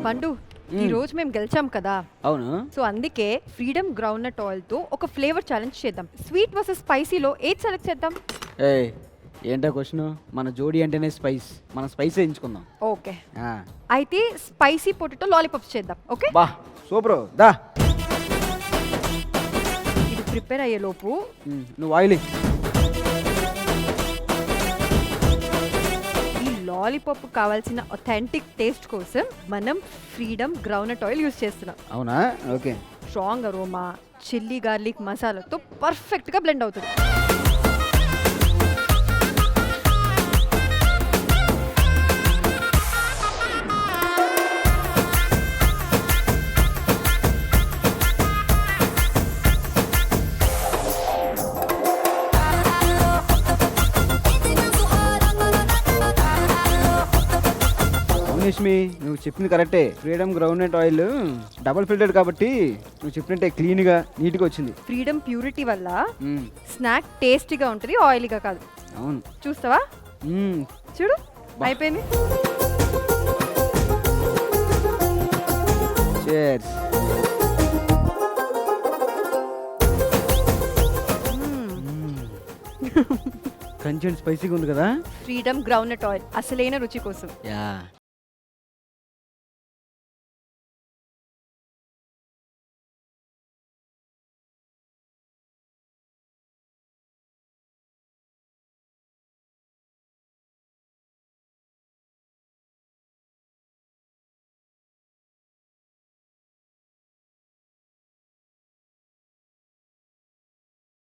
పండు ఈ రోజు మేము గెలిచాం కదా, అవును. సో అందుకే ఫ్రీడమ్ గ్రౌండ్నట్ ఆయిల్ తో ఒక ఫ్లేవర్ ఛాలెంజ్ చేద్దాం. స్వీట్ వర్సెస్ స్పైసీలో ఏది సెలెక్ట్ చేద్దాం? ఏ ఏంటా క్వశ్చన్? మన జోడీ అంటేనే స్పైస్, మనం స్పైస్ వేయించుకుందాం. ఓకే, అయితే స్పైసీ పొటాటో లాలీపాప్స్ చేద్దాం. ఓకే బా సూపర్. దా ఇది ప్రిపేర్ అయ్యే లోపు నువ్వు ఆయిల్ ఈ లాలీపాప్ కావాల్సిన ఒథెంటిక్ టేస్ట్ కోసం మనం ఫ్రీడమ్ గ్రౌండ్నట్ ఆయిల్ యూస్ చేస్తున్నాం. అవునా? Okay. Strong aroma, chilli garlic మసాలాతో పర్ఫెక్ట్ గా బ్లెండ్ అవుతుంది. లక్ష్మి, నువ్వు చెప్పింది కరెక్టే. Freedom groundnut oil double filtered కాబట్టి నువ్వు చెప్పినట్టే క్లీన్ గా నీట్ గా వచ్చింది. ఫ్రీడమ్ ప్యూరిటీ వల్ల స్నాక్ టేస్టీగా ఉంటుంది, ఆయిలీగా కాదు. అవును. చూస్తావా? చూడు, అయిపోయింది. Cheers. క్రంచీ అండ్ స్పైసీగా ఉంది కదా. ఫ్రీడమ్ గ్రౌండ్నట్ ఆయిల్ అసలైన రుచి కోసం. యా